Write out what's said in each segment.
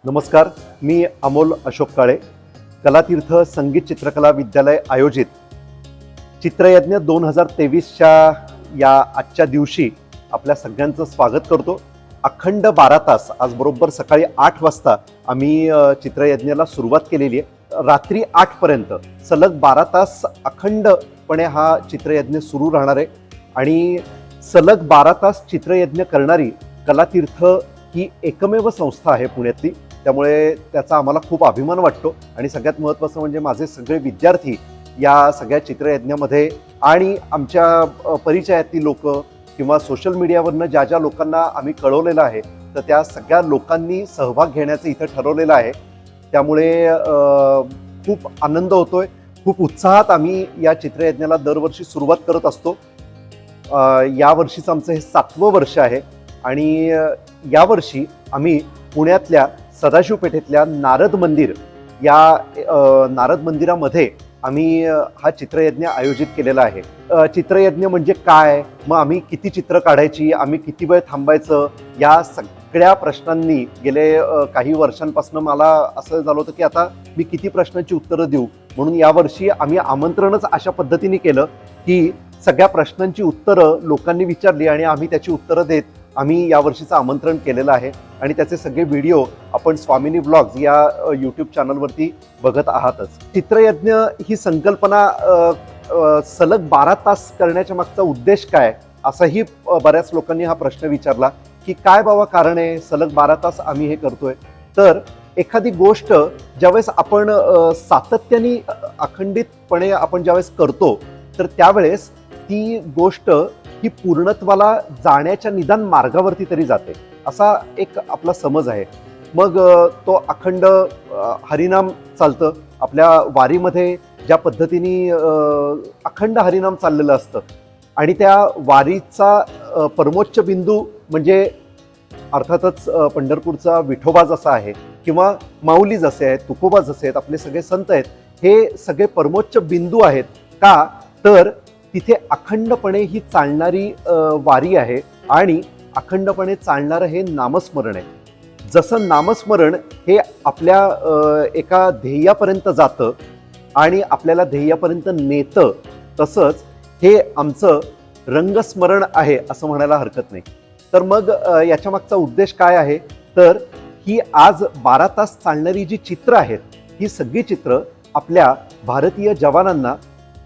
नमस्कार, मी अमोल अशोक काळे. कलातीर्थ संगीत चित्रकला विद्यालय आयोजित चित्रयज्ञ 2023च्या या आजच्या दिवशी आपल्या सगळ्यांचं स्वागत करतो. अखंड 12 तास, आज बरोबर सकाळी 8 वाजता आम्ही चित्रयज्ञाला सुरुवात केलेली आहे. रात्री 8 पर्यंत सलग 12 तास अखंडपणे हा चित्रयज्ञ सुरू राहणार आहे आणि सलग 12 तास चित्रयज्ञ करणारी कलातीर्थ ही एकमेव संस्था आहे पुण्यातली. त्यामुळे त्याचा आम्हाला खूप अभिमान वाटतो आणि सगळ्यात महत्त्वाचं म्हणजे माझे सगळे विद्यार्थी या सगळ्या चित्रयज्ञामध्ये आणि आमच्या परिचयातली लोक किंवा सोशल मीडियावरनं ज्या ज्या लोकांना आम्ही कळवलेलं आहे तर त्या सगळ्या लोकांनी सहभाग घेण्याचं इथं ठरवलेलं आहे. त्यामुळे खूप आनंद होतोय, खूप उत्साहात आम्ही या चित्रयज्ञाला दरवर्षी सुरुवात करत असतो. यावर्षीचं आमचं हे 7वं वर्ष आहे आणि यावर्षी आम्ही पुण्यातल्या सदाशिव पेठेतल्या नारद मंदिर या नारद मंदिरामध्ये आम्ही हा चित्रयज्ञ आयोजित केलेला आहे. चित्रयज्ञ म्हणजे काय, मग आम्ही किती चित्र काढायची, आम्ही किती वेळ थांबायचं, या सगळ्या प्रश्नांनी गेले काही वर्षांपासून मला असं झालं होतं की आता मी किती प्रश्नांची उत्तरं देऊ. म्हणून यावर्षी आम्ही आमंत्रणच अशा पद्धतीने केलं की सगळ्या प्रश्नांची उत्तरं लोकांनी विचारली आणि आम्ही त्याची उत्तरं देत आम्ही यावर्षीचं आमंत्रण केलेलं आहे आणि त्याचे सगळे व्हिडिओ आपण स्वामिनी व्लॉग्स या यूट्यूब चॅनलवरती बघत आहातच. चित्रयज्ञ ही संकल्पना सलग 12 तास करण्याच्या मागचा उद्देश काय, असाही बऱ्याच लोकांनी हा प्रश्न विचारला की काय बाबा कारण आहे सलग 12 तास आम्ही हे करतोय. तर एखादी गोष्ट ज्यावेळेस आपण सातत्याने अखंडितपणे आपण ज्यावेळेस करतो तर त्यावेळेस ती गोष्ट ही पूर्णत्वाला जाण्याच्या निदान मार्गावरती तरी जाते, असा एक आपला समज आहे. मग तो अखंड हरिनाम चालतं आपल्या वारीमध्ये, ज्या पद्धतीने अखंड हरिनाम चाललेलं असतं आणि त्या वारीचा परमोच्च बिंदू म्हणजे अर्थातच पंढरपूरचा विठोबा जसा आहे किंवा माऊली जसे आहेत, तुकोबा जसे आहेत, आपले सगळे संत आहेत, हे सगळे परमोच्च बिंदू आहेत. का तर तिथे अखंडपणे ही चालणारी वारी आहे आणि अखंडपणे चालणारं हे नामस्मरण आहे. जसं नामस्मरण हे आपल्या एका ध्येयापर्यंत जातं आणि आपल्याला ध्येयापर्यंत नेतं, तसंच हे आमचं रंगस्मरण आहे असं म्हणायला हरकत नाही. तर मग याच्या मागचा उद्देश काय आहे, तर ही आज 12 तास चालणारी जी चित्र आहेत ही सगळी चित्र आपल्या भारतीय जवानांना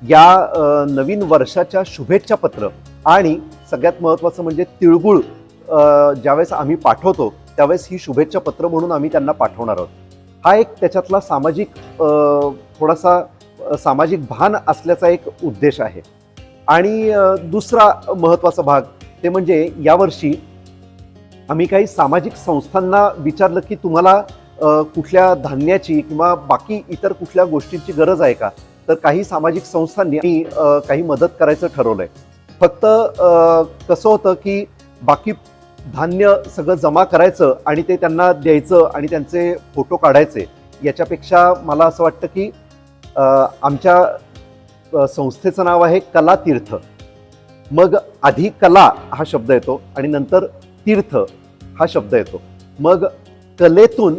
या नवीन वर्षाच्या शुभेच्छा पत्र आणि सगळ्यात महत्त्वाचं म्हणजे तिळगुळ ज्यावेळेस आम्ही पाठवतो त्यावेळेस ही शुभेच्छा पत्र म्हणून आम्ही त्यांना पाठवणार आहोत. हा एक त्याच्यातला थोडासा सामाजिक भान असल्याचा एक उद्देश आहे. आणि दुसरा महत्त्वाचा भाग ते म्हणजे यावर्षी आम्ही काही सामाजिक संस्थांना विचारलं की तुम्हाला कुठल्या धान्याची किंवा बाकी इतर कुठल्या गोष्टींची गरज आहे का. तर काही सामाजिक संस्थांनी काही मदत करायचं ठरवलंय. फक्त कसं होतं की बाकी धान्य सगळं जमा करायचं आणि ते त्यांना द्यायचं आणि त्यांचे फोटो काढायचे, याच्यापेक्षा मला असं वाटतं की आमच्या संस्थेचं नाव आहे कलातीर्थ. मग आधी कला हा शब्द येतो आणि नंतर तीर्थ हा शब्द येतो. मग कलेतून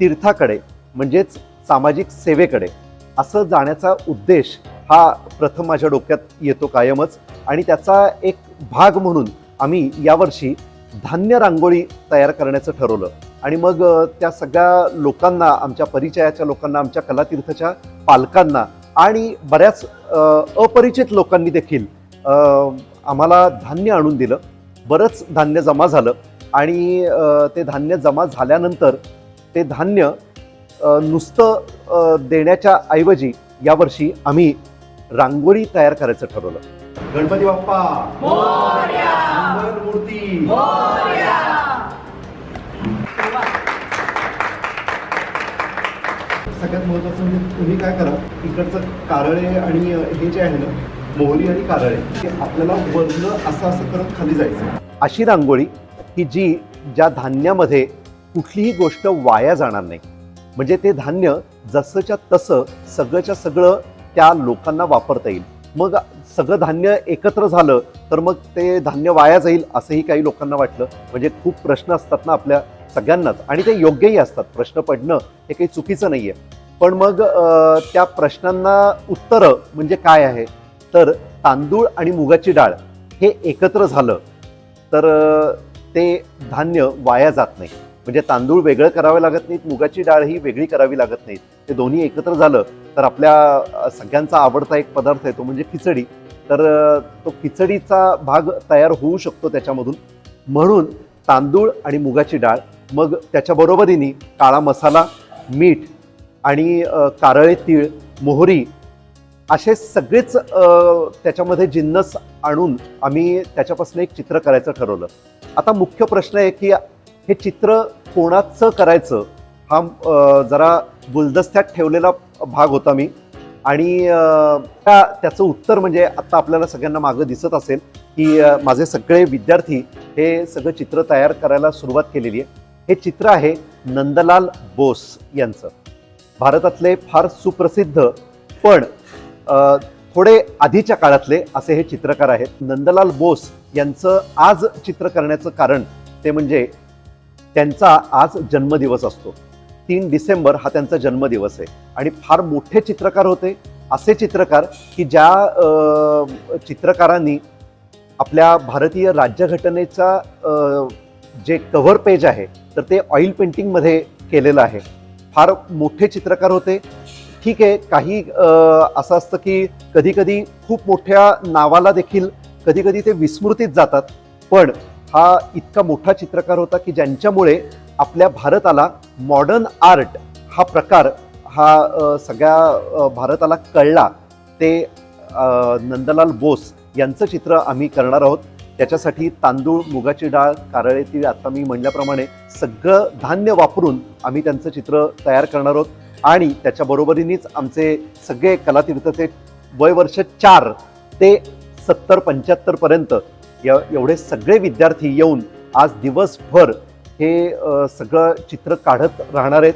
तीर्थाकडे म्हणजेच सामाजिक सेवेकडे असं जाण्याचा उद्देश हा प्रथम माझ्या डोक्यात येतो कायमच. आणि त्याचा एक भाग म्हणून आम्ही यावर्षी धान्य रांगोळी तयार करण्याचं ठरवलं आणि मग त्या सगळ्या लोकांना, आमच्या परिचयाच्या लोकांना, आमच्या कलातीर्थच्या पालकांना आणि बऱ्याच अपरिचित लोकांनी देखील आम्हाला धान्य आणून दिलं. बरंच धान्य जमा झालं आणि ते धान्य जमा झाल्यानंतर ते धान्य नुसतं देण्याच्या ऐवजी यावर्षी आम्ही रांगोळी तयार करायचं ठरवलं. गणपती बाप्पा मोरया, मंगलमूर्ती मोरया. सगळ्यात महत्त्वाचं म्हणजे तुम्ही काय करा, इकडचं कारळे आणि हे जे आहे ना, मोहरी आणि कारळे, ते आपल्याला वरनं असं करत खाली जायचं. अशी रांगोळी की ज्या धान्यामध्ये कुठलीही गोष्ट वाया जाणार नाही, म्हणजे ते धान्य जसंच्या तसं सगळंच्या सगळं त्या लोकांना वापरता येईल. मग सगळं धान्य एकत्र झालं तर मग ते धान्य वाया जाईल असंही काही लोकांना वाटलं. म्हणजे खूप प्रश्न असतात ना आपल्या सगळ्यांनाच, आणि ते योग्यही असतात. प्रश्न पडणं हे काही चुकीचं नाहीये. पण मग त्या प्रश्नांना उत्तरं म्हणजे काय आहे, तर तांदूळ आणि मुगाची डाळ हे एकत्र झालं तर ते धान्य वाया जात नाही. म्हणजे तांदूळ वेगळं करावे लागत नाहीत, मुगाची डाळ ही वेगळी करावी लागत नाही. ते दोन्ही एकत्र झालं तर आपल्या सगळ्यांचा आवडता एक पदार्थ आहे तो म्हणजे खिचडी. तर तो खिचडीचा भाग तयार होऊ शकतो त्याच्यामधून. म्हणून तांदूळ आणि मुगाची डाळ, मग त्याच्या बरोबरीने काळा मसाला, मीठ आणि कारळे तीळ, मोहरी असे सगळेच त्याच्यामध्ये जिन्नस आणून आम्ही त्याच्यापासून एक चित्र करायचं ठरवलं. आता मुख्य प्रश्न आहे की हे चित्र कोणाचं करायचं, हा जरा गुलदस्त्यात ठेवलेला भाग होता मी. आणि त्याचं उत्तर म्हणजे आता आपल्याला सगळ्यांना मागं दिसत असेल की माझे सगळे विद्यार्थी हे सगळं चित्र तयार करायला सुरुवात केलेली आहे. हे चित्र आहे नंदलाल बोस यांचं. भारतातले फार सुप्रसिद्ध पण थोडे आधीच्या काळातले असे हे चित्रकार आहेत. नंदलाल बोस यांचं आज चित्र करण्याचं कारण ते म्हणजे त्यांचा आज जन्मदिवस असतो. 3 डिसेंबर हा त्यांचा जन्मदिवस आहे. आणि फार मोठे चित्रकार होते. असे चित्रकार की ज्या चित्रकारांनी आपल्या भारतीय राज्यघटनेचा जे कव्हर पेज आहे तर ते ऑइल पेंटिंगमध्ये केलेलं आहे. फार मोठे चित्रकार होते. ठीक आहे, काही असं असतं की कधी कधी खूप मोठ्या नावाला देखील कधी कधी ते विस्मृतीत जातात. पण हा इतका मोठा चित्रकार होता की ज्यांच्यामुळे आपल्या भारताला मॉडर्न आर्ट हा प्रकार हा सगळ्या भारताला कळला. ते नंदलाल बोस यांचं चित्र आम्ही करणार आहोत. त्याच्यासाठी तांदूळ, मुगाची डाळ, कारळे तीळ, आता मी म्हणल्याप्रमाणे सगळं धान्य वापरून आम्ही त्यांचं चित्र तयार करणार आहोत. आणि त्याच्या बरोबरीनेच आमचे सगळे कलातीर्थचे वय वर्ष 4 ते 70-75 पर्यंत एवढे सगळे विद्यार्थी येऊन आज दिवसभर हे सगळं चित्र काढत राहणार आहेत.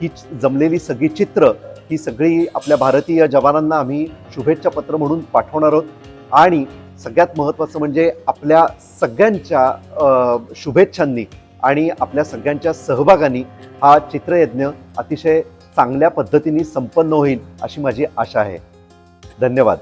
ही जमलेली सगळी चित्र ही सगळी आपल्या भारतीय जवानांना आम्ही शुभेच्छा पत्र म्हणून पाठवणार आहोत. आणि सगळ्यात महत्त्वाचं म्हणजे आपल्या सगळ्यांच्या शुभेच्छांनी आणि आपल्या सगळ्यांच्या सहभागाने हा चित्रयज्ञ अतिशय चांगल्या पद्धतीने संपन्न होईल अशी माझी आशा आहे. धन्यवाद.